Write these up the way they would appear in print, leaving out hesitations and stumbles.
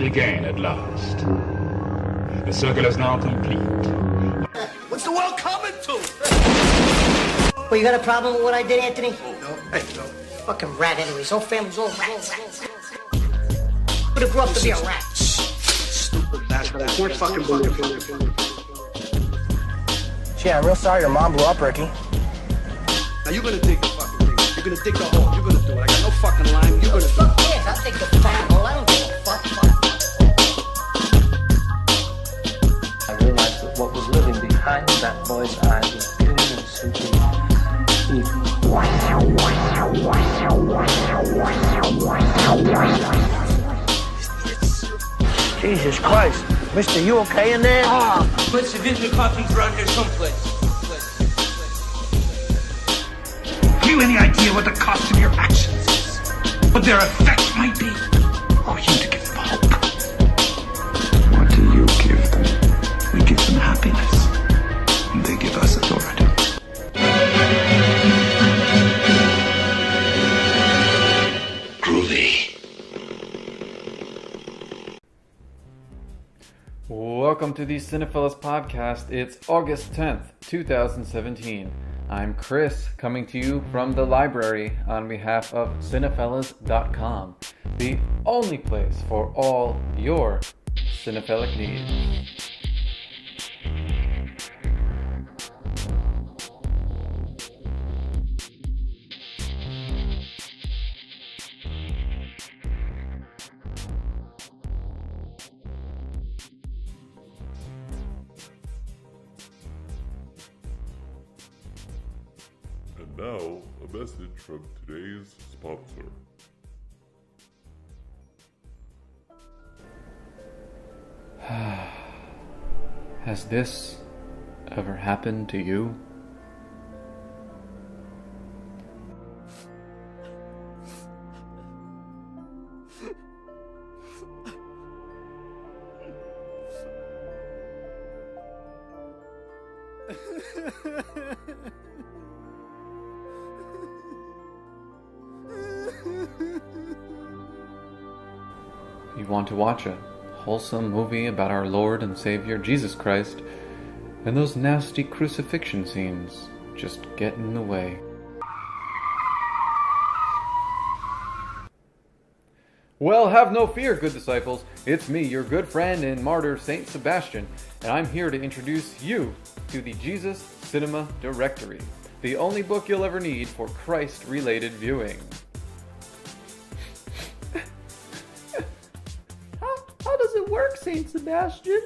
meet again at last. The circle is now complete. What's the world coming to? Well, you got a problem with what I did, Anthony? No. Hey, no. Fucking rat anyways. Whole family's all rats. Would have grew up to be a rat. Stupid bastard. I can't fucking believe it. Gee, I'm real sorry your mom blew up, Ricky. Now you're gonna dig the fucking thing. You're gonna dig the hole. You're gonna do it. I got no fucking line. You're gonna do it. Yes, I'll take the fucking hole. I don't give a fuck. I realized that what was living behind that boy's eyes was pure and simple evil. Jesus Christ. Mister, you okay in there? Put some Vindra coffees around here someplace. Have you any idea what the cost of your actions is? What their effect might be? Or you to give them hope? What do you give them? We give them happiness. And they give us authority. Groovy. Welcome to the Cinefellas podcast. It's August 10th, 2017. I'm Chris, coming to you from the library on behalf of Cinefellas.com, the only place for all your cinephilic needs. And now, a message from today's sponsor. Has this ever happened to you? You want to watch a wholesome movie about our Lord and Savior Jesus Christ, and those nasty crucifixion scenes just get in the way. Well, have no fear, good disciples. It's me, your good friend and martyr, Saint Sebastian, and I'm here to introduce you to the Jesus Cinema Directory, the only book you'll ever need for Christ-related viewing. How does it work, Saint Sebastian?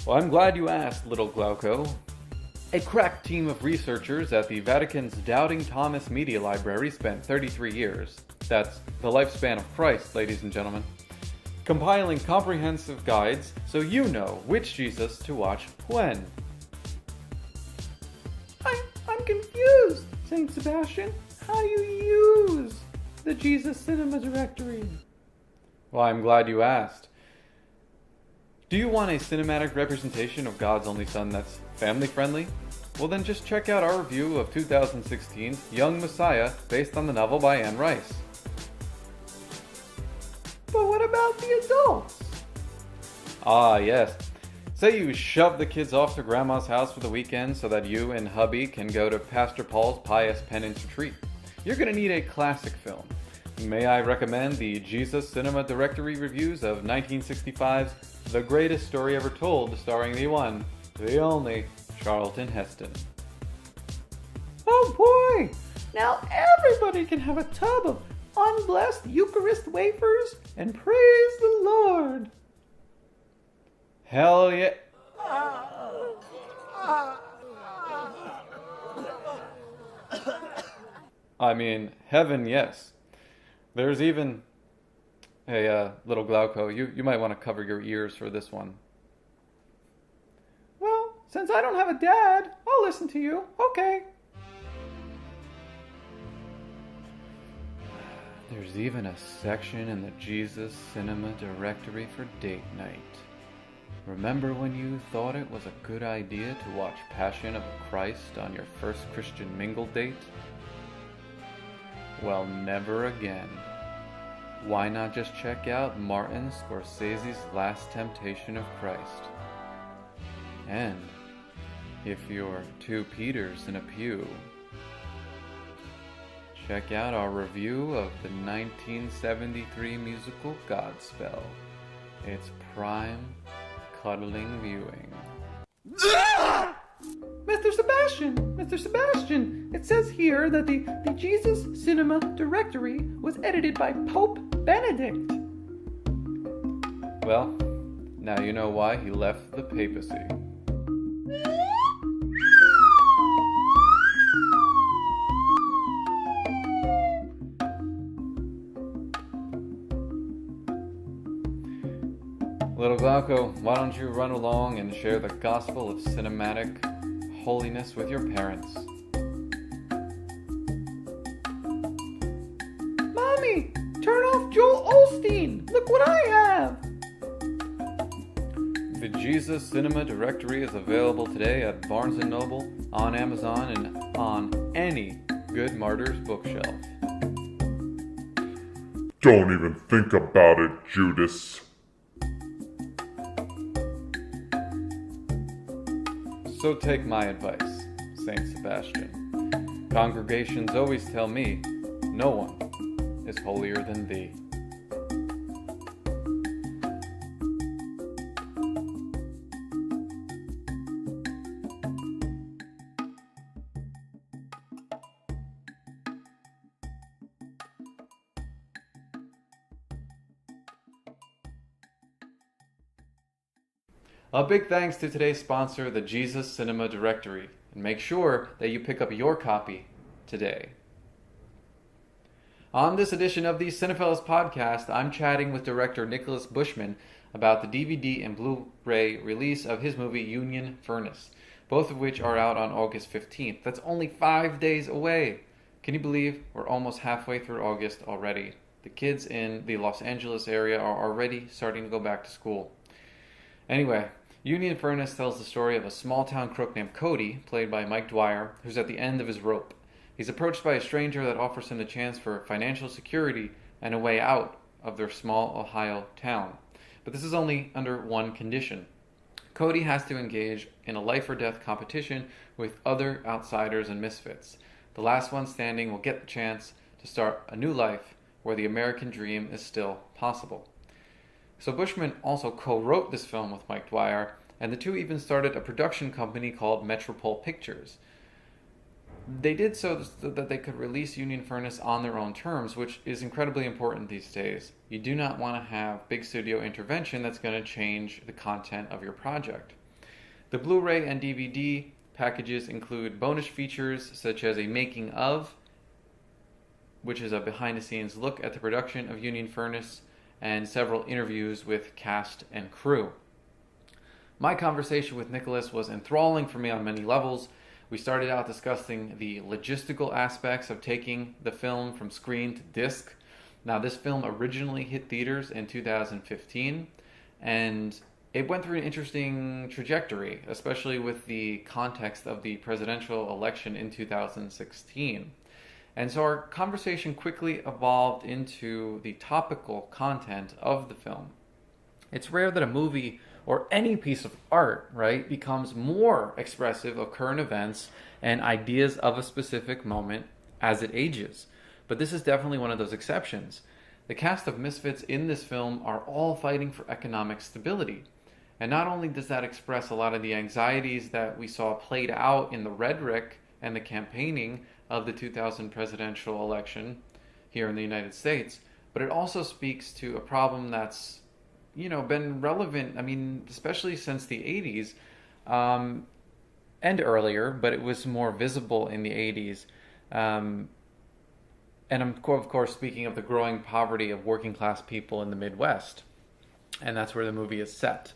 Well, I'm glad you asked, little Glauco. A crack team of researchers at the Vatican's Doubting Thomas Media Library spent 33 years. That's the lifespan of Christ, ladies and gentlemen. Compiling comprehensive guides so you know which Jesus to watch when. I'm confused, Saint Sebastian. How do you use the Jesus Cinema Directory? Well, I'm glad you asked. Do you want a cinematic representation of God's only Son that's family-friendly? Well, then just check out our review of 2016's Young Messiah, based on the novel by Anne Rice. But what about the adults? Ah, yes. Say you shove the kids off to Grandma's house for the weekend so that you and hubby can go to Pastor Paul's Pious Penance Retreat. You're going to need a classic film. May I recommend the Jesus Cinema Directory reviews of 1965's The Greatest Story Ever Told, starring the one, the only, Charlton Heston. Oh boy! Now everybody can have a tub of unblessed Eucharist wafers and praise the Lord! Hell yeah! I mean, heaven, yes. There's even... Hey, little Glauco, you might want to cover your ears for this one. Well, since I don't have a dad, I'll listen to you. Okay. There's even a section in the Jesus Cinema Directory for date night. Remember when you thought it was a good idea to watch Passion of Christ on your first Christian mingle date? Well, never again. why not just check out Martin Scorsese's Last Temptation of Christ? And if you're two Peters in a pew, check out our review of the 1973 musical Godspell. It's prime cuddling viewing. Mr. Sebastian, it says here that the Jesus Cinema Directory was edited by Pope Benedict. Well, now you know why he left the papacy. Little Glauco, why don't you run along and share the gospel of cinematic holiness with your parents? Mommy, turn off Joel Osteen. Look what I have. The Jesus Cinema Directory is available today at Barnes & Noble, on Amazon, and on any good Martyrs bookshelf. Don't even think about it, Judas. So take my advice, Saint Sebastian. Congregations always tell me, no one is holier than thee. A big thanks to today's sponsor, the Jesus Cinema Directory, and make sure that you pick up your copy today. On this edition of the Cinefellas podcast, I'm chatting with director Nicholas Bushman about the DVD and Blu-ray release of his movie Union Furnace, both of which are out on August 15th. That's only 5 days away. Can you believe we're almost halfway through August already? The kids in the Los Angeles area are already starting to go back to school. Anyway, Union Furnace tells the story of a small-town crook named Cody, played by Mike Dwyer, who's at the end of his rope. He's approached by a stranger that offers him the chance for financial security and a way out of their small Ohio town. But this is only under one condition. Cody has to engage in a life-or-death competition with other outsiders and misfits. The last one standing will get the chance to start a new life where the American dream is still possible. So Bushman also co-wrote this film with Mike Dwyer, and the two even started a production company called Metropole Pictures. They did so that they could release Union Furnace on their own terms, which is incredibly important these days. You do not want to have big studio intervention that's going to change the content of your project. The Blu-ray and DVD packages include bonus features such as a making of, which is a behind-the-scenes look at the production of Union Furnace, and several interviews with cast and crew. My conversation with Nicholas was enthralling for me on many levels. We started out discussing the logistical aspects of taking the film from screen to disc. Now, this film originally hit theaters in 2015, and it went through an interesting trajectory, especially with the context of the presidential election in 2016. And so our conversation quickly evolved into the topical content of the film. It's rare that a movie or any piece of art, right, becomes more expressive of current events and ideas of a specific moment as it ages. But this is definitely one of those exceptions. The cast of misfits in this film are all fighting for economic stability. And not only does that express a lot of the anxieties that we saw played out in the rhetoric and the campaigning of the 2000 presidential election here in the United States, but it also speaks to a problem that's, been relevant, especially since the 80s, and earlier, but it was more visible in the 80s. And I'm, of course, speaking of the growing poverty of working class people in the Midwest. And that's where the movie is set.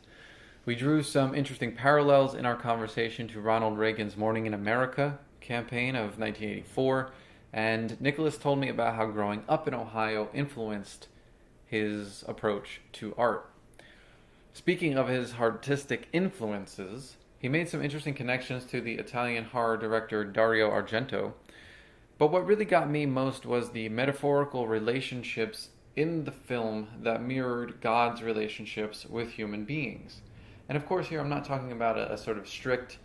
We drew some interesting parallels in our conversation to Ronald Reagan's Morning in America campaign of 1984, and Nicholas told me about how growing up in Ohio influenced his approach to art. Speaking of his artistic influences, he made some interesting connections to the Italian horror director Dario Argento, but what really got me most was the metaphorical relationships in the film that mirrored God's relationships with human beings. And of course, here I'm not talking about a sort of strict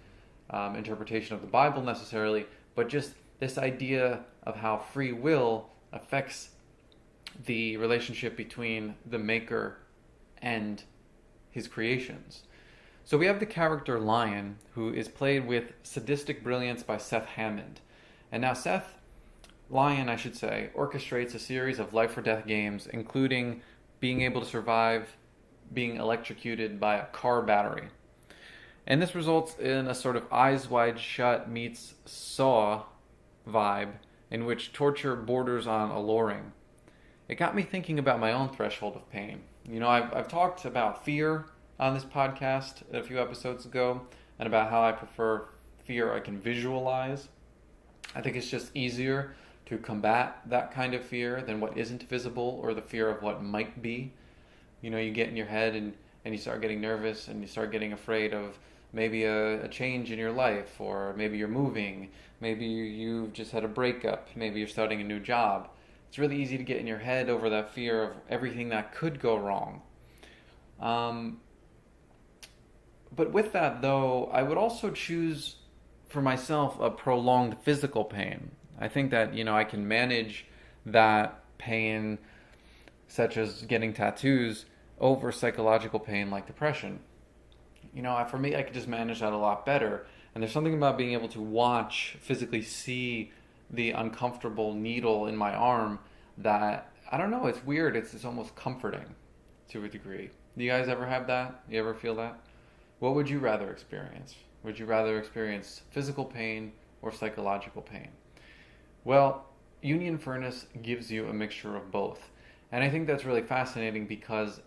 interpretation of the Bible necessarily, but just this idea of how free will affects the relationship between the maker and his creations. So we have the character Lion, who is played with sadistic brilliance by Seth Hammond. And now Lion, I should say, orchestrates a series of life or death games, including being able to survive being electrocuted by a car battery. And this results in a sort of Eyes Wide Shut meets Saw vibe, in which torture borders on alluring. It got me thinking about my own threshold of pain. You know, I've talked about fear on this podcast a few episodes ago, and about how I prefer fear I can visualize. I think it's just easier to combat that kind of fear than what isn't visible, or the fear of what might be. You know, you get in your head and you start getting nervous, and you start getting afraid of maybe a change in your life, or maybe you're moving, maybe you've just had a breakup, maybe you're starting a new job. It's really easy to get in your head over that fear of everything that could go wrong. But with that, though, I would also choose for myself a prolonged physical pain. I think that, you know, I can manage that pain, such as getting tattoos, over psychological pain like depression. You know, for me, I could just manage that a lot better. And there's something about being able to physically see the uncomfortable needle in my arm that, I don't know, it's weird. It's almost comforting to a degree. Do you guys ever have that? You ever feel that? What would you rather experience? Would you rather experience physical pain or psychological pain? Well, Union Furnace gives you a mixture of both. And I think that's really fascinating because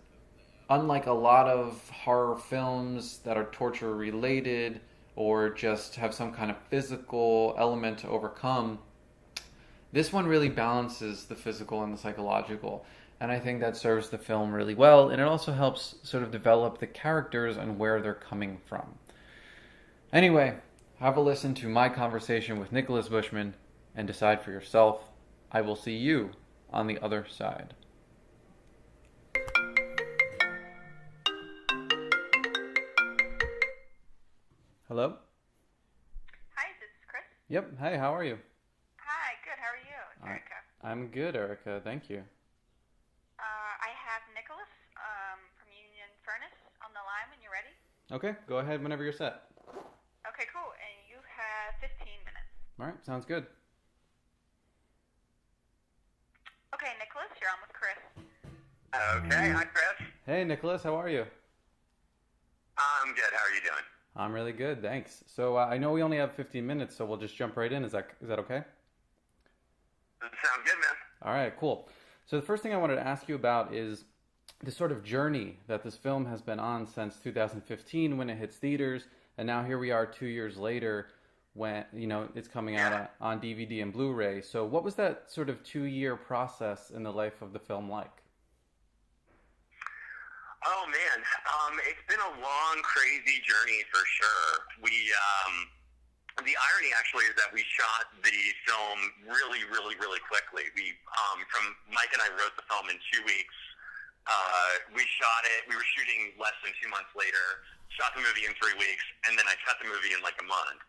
unlike a lot of horror films that are torture related or just have some kind of physical element to overcome, this one really balances the physical and the psychological. And I think that serves the film really well, and it also helps sort of develop the characters and where they're coming from. Anyway, have a listen to my conversation with Nicholas Bushman and decide for yourself. I will see you on the other side. Hello? Hi, this is Chris. Yep. Hey, how are you? Hi, good. How are you? It's Erica. I'm good, Erica. Thank you. I have Nicholas from Union Furnace on the line when you're ready. Okay, go ahead whenever you're set. Okay, cool. And you have 15 minutes. All right, sounds good. Okay, Nicholas, you're on with Chris. Okay, hi Chris. Hey, Nicholas, how are you? I'm good. How are you doing? I'm really good, thanks. So I know we only have 15 minutes, so we'll just jump right in. Is that okay? Sounds good, man. All right, cool. So the first thing I wanted to ask you about is the sort of journey that this film has been on since 2015 when it hits theaters, and now here we are 2 years later when, you know, it's coming out on DVD and Blu-ray. So what was that sort of 2-year process in the life of the film like? Oh man, it's been a long, crazy journey for sure. The irony actually is that we shot the film really, really, really quickly. From Mike and I wrote the film in 2 weeks. We shot it. We were shooting less than 2 months later. Shot the movie in 3 weeks, and then I cut the movie in like a month.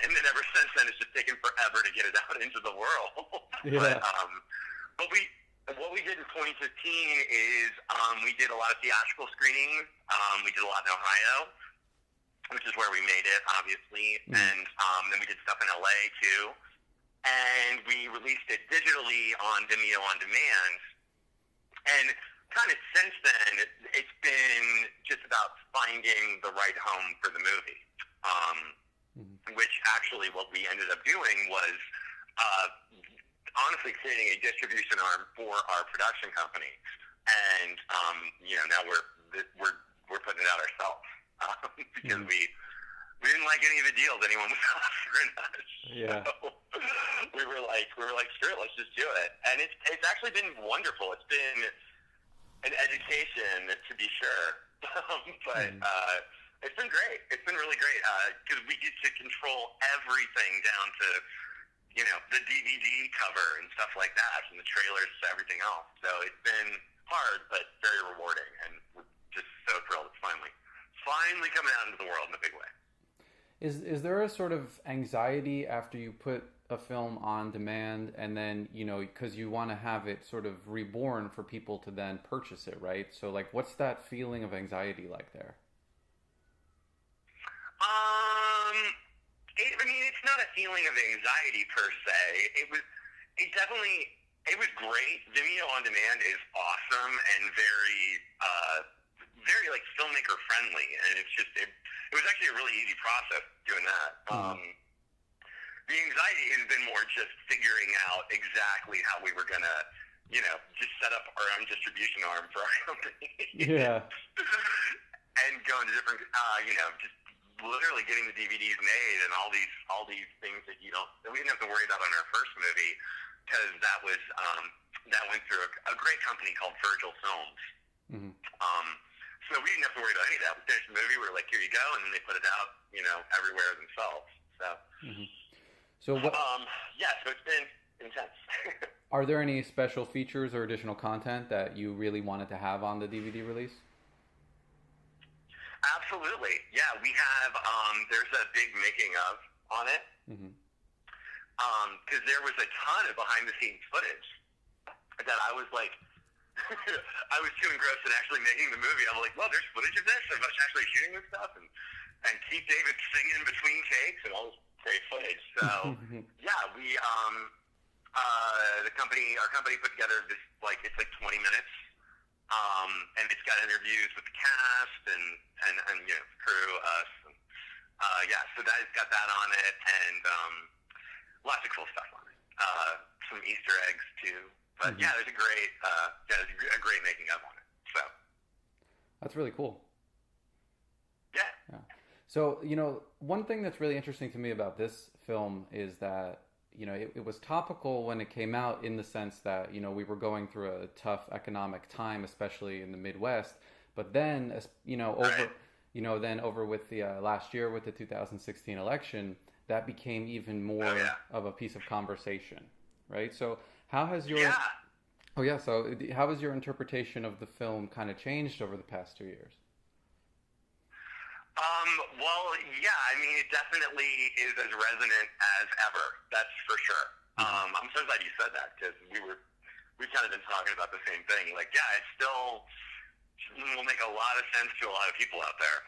And then ever since then, it's just taken forever to get it out into the world. Yeah. But what we did in 2015 is we did a lot of theatrical screenings. We did a lot in Ohio, which is where we made it, obviously. Mm. And then we did stuff in LA, too. And we released it digitally on Vimeo On Demand. And kind of since then, it's been just about finding the right home for the movie. Which actually what we ended up doing was honestly creating a distribution arm for our production company. And, now we're putting it out ourselves. Because we didn't like any of the deals anyone was offering us. Yeah. So we were like, screw it, let's just do it. And it's actually been wonderful. It's been an education, to be sure. But it's been great. It's been really great because we get to control everything down to the DVD cover and stuff like that, and the trailers to everything else. So it's been hard, but very rewarding, and we're just so thrilled it's finally coming out into the world in a big way. Is there a sort of anxiety after you put a film on demand, and then, because you want to have it sort of reborn for people to then purchase it, right? So, like, what's that feeling of anxiety like there? It's not a feeling of anxiety per se. It was great. Vimeo on demand is awesome and very like filmmaker friendly, and it was actually a really easy process doing that. The anxiety has been more just figuring out exactly how we were gonna, just set up our own distribution arm for our company. Yeah. And going to different, just literally getting the DVDs made and all these things that we didn't have to worry about on our first movie, because that went through a great company called Virgil Films. Mm-hmm. So we didn't have to worry about any of that. We finished the movie, we were like, here you go, and then they put it out, everywhere themselves. So, so what? So it's been intense. Are there any special features or additional content that you really wanted to have on the DVD release? Absolutely. Yeah, we have, there's a big making of on it. Mm-hmm. Because there was a ton of behind-the-scenes footage that I was like, I was too engrossed in actually making the movie. I'm like, well, there's footage of this, of us actually shooting this stuff, and Keith David singing between takes and all this great footage. So, yeah, we, our company put together this, it's like 20 minutes, and it's got interviews with the cast and crew, us. And, so that's got that on it, and lots of cool stuff on it. Some Easter eggs too. But there's a great making of on it. So that's really cool. Yeah. So, one thing that's really interesting to me about this film is that, it was topical when it came out, in the sense that, we were going through a tough economic time, especially in the Midwest. But then, over with the last year with the 2016 election, that became even more of a piece of conversation, right? So how has your how has your interpretation of the film kind of changed over the past 2 years? It definitely is as resonant as ever. That's for sure. I'm so glad you said that, because we've kind of been talking about the same thing. Like, it still will make a lot of sense to a lot of people out there.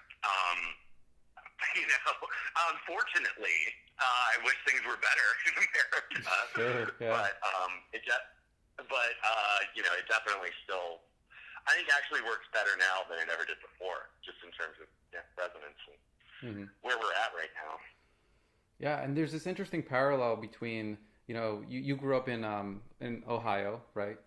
Unfortunately, I wish things were better in America. Sure, yeah. But it definitely still, I think, actually works better now than it ever did before, just in terms of resonance and where we're at right now. Yeah, and there's this interesting parallel between, you grew up in Ohio, right?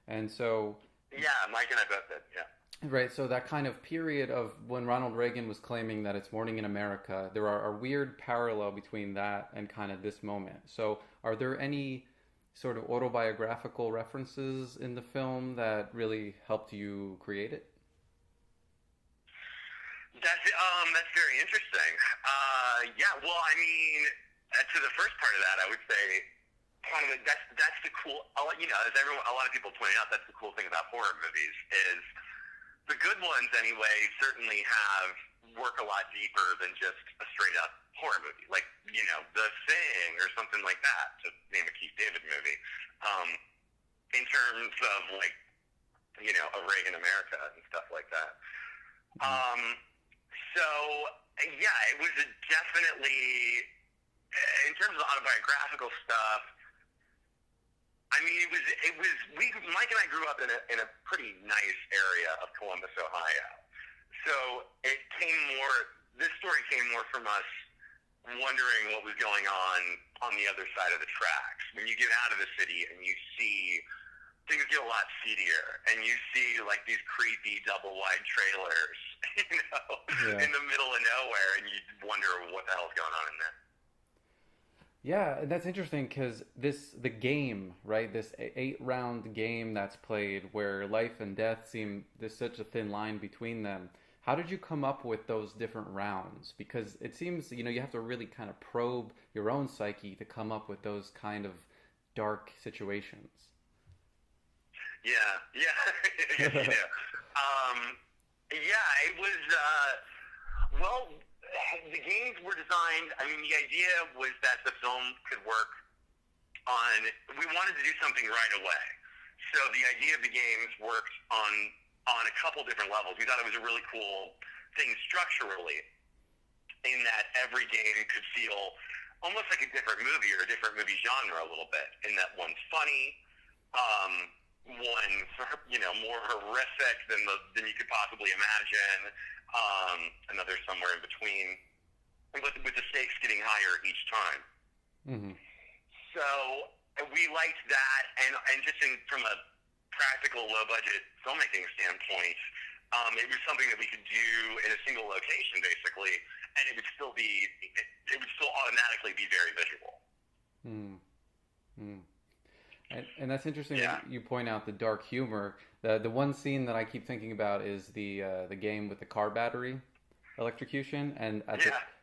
And so... Yeah, Mike and I both did, yeah. Right, so that kind of period of when Ronald Reagan was claiming that it's morning in America, there are a weird parallel between that and kind of this moment. So are there any sort of autobiographical references in the film that really helped you create it? That's very interesting. To the first part of that, I would say kind of that's the cool. As a lot of people point out, that's the cool thing about horror movies is the good ones anyway certainly work a lot deeper than just a straight up horror movie, like The Thing or something like that, to name a Keith David movie. In terms of a Reagan America and stuff like that. It was definitely, in terms of autobiographical stuff, Mike and I grew up in a pretty nice area of Columbus, Ohio. So this story came more from us wondering what was going on the other side of the tracks. When you get out of the city and you see things get a lot seedier, and you see these creepy double wide trailers, in the middle of nowhere, and you wonder what the hell's going on in there. Yeah, that's interesting, because the game, right? This 8-round game that's played, where life and death there's such a thin line between them. How did you come up with those different rounds? Because it seems, you have to really kind of probe your own psyche to come up with those kind of dark situations. Yeah. It was, well, the games were designed, I mean, the idea was that the film could work we wanted to do something right away. So the idea of the games worked on a couple different levels. We thought it was a really cool thing structurally, in that every game could feel almost like a different movie or a different movie genre a little bit. In that one's funny, one's more horrific than you could possibly imagine, another somewhere in between, with the stakes getting higher each time. Mm-hmm. So we liked that, and just from a practical, low-budget filmmaking standpoint, it was something that we could do in a single location, basically, and it would still automatically be very visual. And that's interesting that you point out the dark humor. The one scene that I keep thinking about is the game with the car battery electrocution, and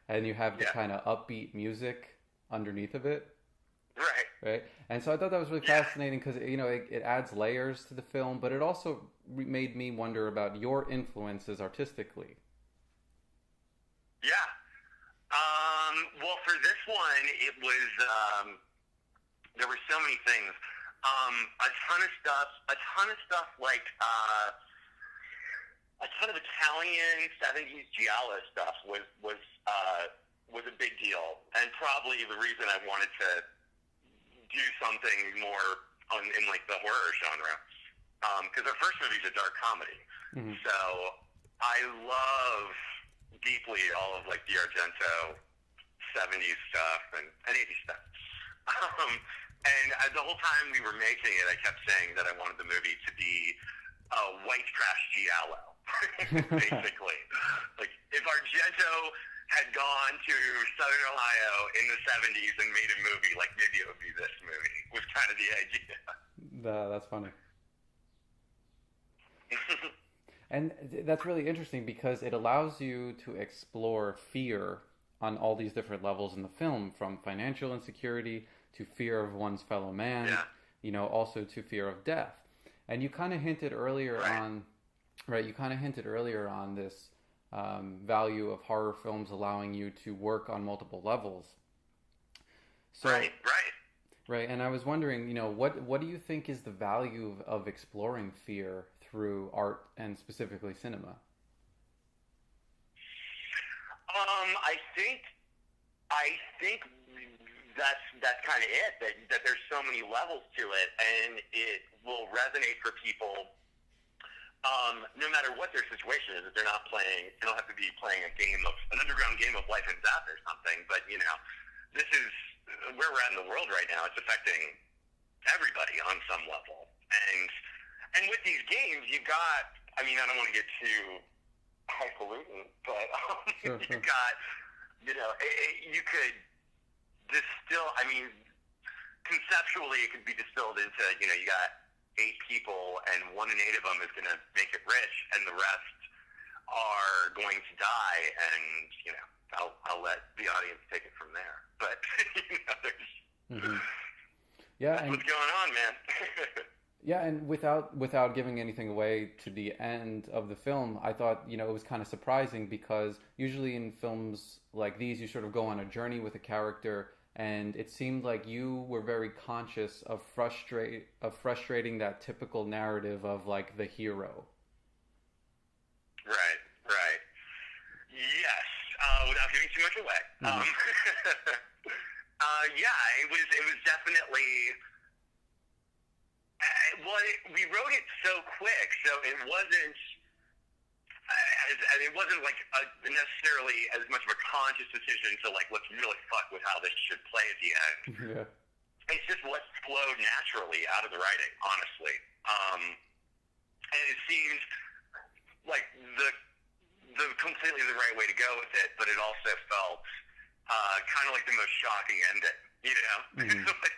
and you have the kind of upbeat music underneath of it. Right. And so I thought that was really fascinating because, it adds layers to the film, but it also made me wonder about your influences artistically. Yeah. Well, for this one, it was, there were so many things. A ton of stuff like, a ton of Italian 70s giallo stuff was a big deal, and probably the reason I wanted to do something more in like the horror genre, because our first movie is a dark comedy. Mm-hmm. So I love deeply all of like the Argento 70s stuff and 80s stuff. And the whole time we were making it, I kept saying that I wanted the movie to be a white trash giallo, basically. Like if Argento had gone to Southern Ohio in the 70s and made a movie, like maybe it would be this movie, was kind of the idea. That's funny. And that's really interesting because it allows you to explore fear on all these different levels in the film, from financial insecurity to fear of one's fellow man, also to fear of death. And you kind of hinted earlier on this value of horror films allowing you to work on multiple levels. So, right. And I was wondering, what do you think is the value of exploring fear through art and specifically cinema? I think that's kind of it. That there's so many levels to it, and it will resonate for people. No matter what their situation is, if they're not playing, they don't have to be playing an underground game of life and death or something. But this is where we're at in the world right now. It's affecting everybody on some level, and with these games, you got. I mean, I don't want to get too highfalutin, but you got. You could distill. I mean, conceptually, it could be distilled into. You got 8 people, and 1 in 8 of them is going to make it rich, and the rest are going to die. And I'll let the audience take it from there. But that's what's going on, man. Yeah, and without giving anything away to the end of the film, I thought it was kind of surprising because usually in films like these, you sort of go on a journey with a character. And it seemed like you were very conscious of frustrating that typical narrative of like the hero. Right. Yes, without giving too much away. Mm-hmm. It was definitely. We wrote it so quick, so it wasn't. It wasn't like necessarily as much of a conscious decision to like let's really fuck with how this should play at the end. Yeah. It's just what flowed naturally out of the writing, honestly. And it seemed like the completely the right way to go with it, but it also felt kind of like the most shocking ending. Mm-hmm. Like,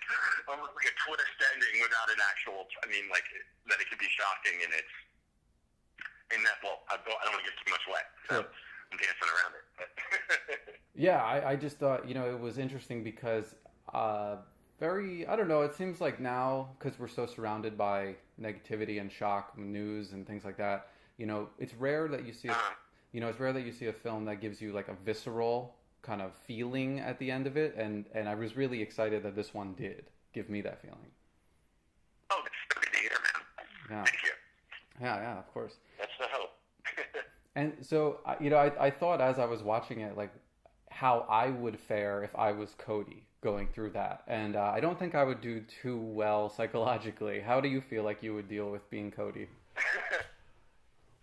almost like a twist ending without an actual. I mean, like that it could be shocking in its. In that, well, don't want to give too much away, so Sure. I'm dancing around it. Yeah, I just thought, it was interesting because I don't know, it seems like now, because we're so surrounded by negativity and shock news and things like that, it's rare that you see it's rare that you see a film that gives you like a visceral kind of feeling at the end of it, and I was really excited that this one did give me that feeling. Oh, that's so good to hear, man. Yeah. Thank you. Yeah, of course. That's the hope. And so, I thought as I was watching it, like, how I would fare if I was Cody going through that. And I don't think I would do too well psychologically. How do you feel like you would deal with being Cody?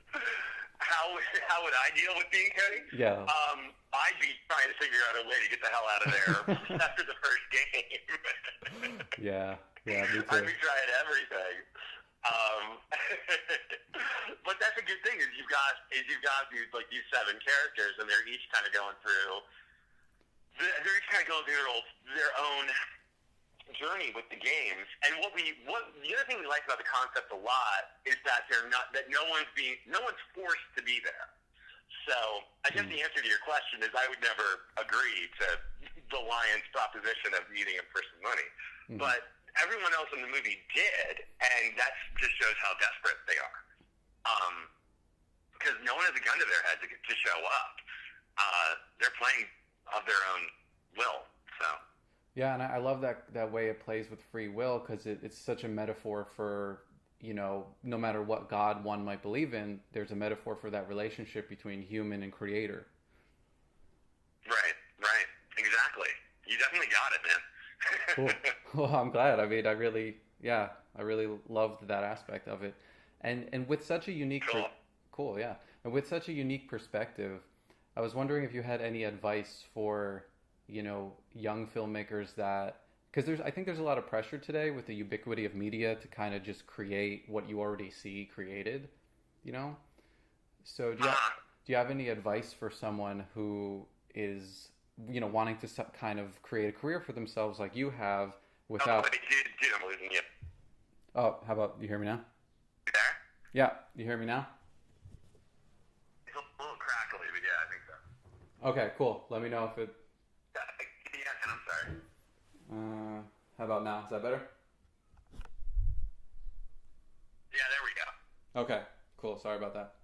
How would I deal with being Cody? Yeah. I'd be trying to figure out a way to get the hell out of there after the first game. Yeah, me too. I'd be trying everything. But that's a good thing is you've got these 7 characters, and they're each kind of going through their own journey with the games. And the other thing we like about the concept a lot is that no one's forced to be there. So I guess the answer to your question is I would never agree to the Lions' proposition of needing him for some money. Mm-hmm. But everyone else in the movie did, and that just shows how desperate they are. Because no one has a gun to their head to show up. They're playing of their own will. So. Yeah, and I love that way it plays with free will, because it's such a metaphor for, no matter what God one might believe in, there's a metaphor for that relationship between human and creator. Right. Exactly. You definitely got it, man. Cool. Well, I'm glad. I mean, I really loved that aspect of it. And with such a unique... Cool, yeah. And with such a unique perspective, I was wondering if you had any advice for, young filmmakers that... Because I think there's a lot of pressure today with the ubiquity of media to kind of just create what you already see created, So do you have any advice for someone who is, wanting to kind of create a career for themselves like you have without... Oh, dude, I'm losing you. Oh, how about, you hear me now? You there? Yeah, you hear me now? It's a little crackly, but yeah, I think so. Okay, cool. Let me know if it... Yeah, I'm sorry. How about now? Is that better? Yeah, there we go. Okay, cool. Sorry about that.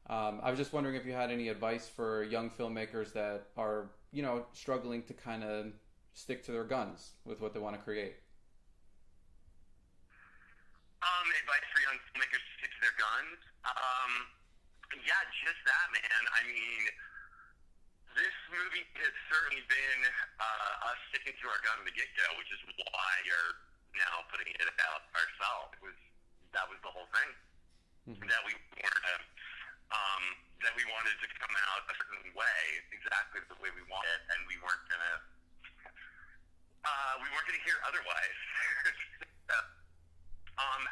I was just wondering if you had any advice for young filmmakers that are, struggling to kind of stick to their guns with what they want to create. Advice for young filmmakers to stick to their guns? Yeah, just that, man. I mean, this movie has certainly been us sticking to our gun from the get-go, which is why you're now putting it out ourselves. That was the whole thing. Mm-hmm. That we wanted to come out a certain way, exactly the way we wanted, and we weren't gonna hear otherwise.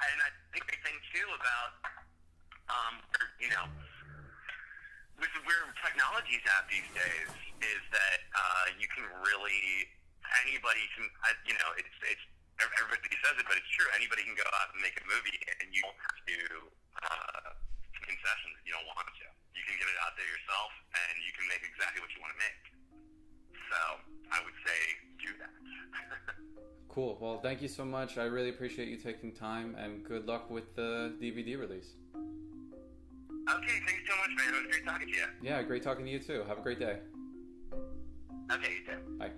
And I think the thing too about with where technology's at these days is that you can really anybody can it's everybody says it, but it's true. Anybody can go out and make a movie, and you don't have to concessions if you don't want to. You can get it out there yourself, and you can make exactly what you want to make. So I would say do that. Cool. Well, thank you so much. I really appreciate you taking time, and good luck with the DVD release. Okay, thanks so much, man. It was great talking to you. Yeah, great talking to you too. Have a great day. Okay, you too. Bye.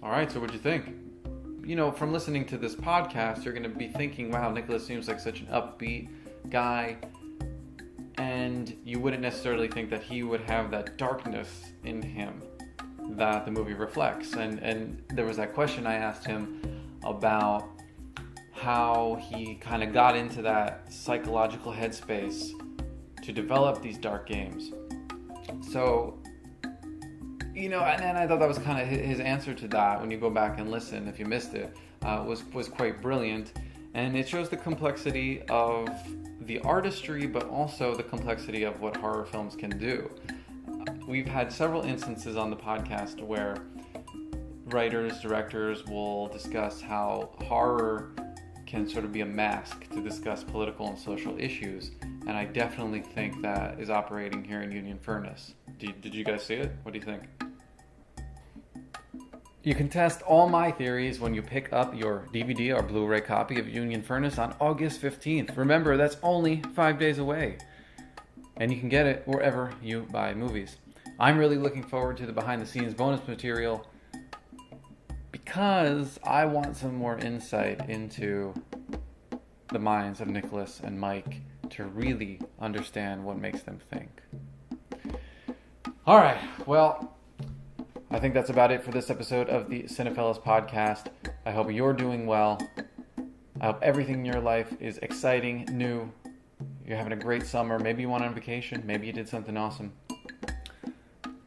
All right, so what'd you think? From listening to this podcast, you're going to be thinking, wow, Nicholas seems like such an upbeat guy, and you wouldn't necessarily think that he would have that darkness in him that the movie reflects. And there was that question I asked him about how he kind of got into that psychological headspace to develop these dark games. So You know, and I thought that was kind of his answer to that. When you go back and listen, if you missed it, was quite brilliant, and it shows the complexity of the artistry, but also the complexity of what horror films can do. We've had several instances on the podcast where writers, directors will discuss how horror can sort of be a mask to discuss political and social issues, and I definitely think that is operating here in Union Furnace. Did you guys see it? What do you think? You can test all my theories when you pick up your DVD or Blu-ray copy of Union Furnace on August 15th. Remember, that's only 5 days away. And you can get it wherever you buy movies. I'm really looking forward to the behind-the-scenes bonus material because I want some more insight into the minds of Nicholas and Mike to really understand what makes them think. All right, well, I think that's about it for this episode of the Cinefellas podcast. I hope you're doing well. I hope everything in your life is exciting, new. You're having a great summer. Maybe you went on vacation. Maybe you did something awesome.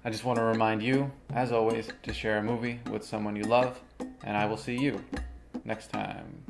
I just want to remind you, as always, to share a movie with someone you love, and I will see you next time.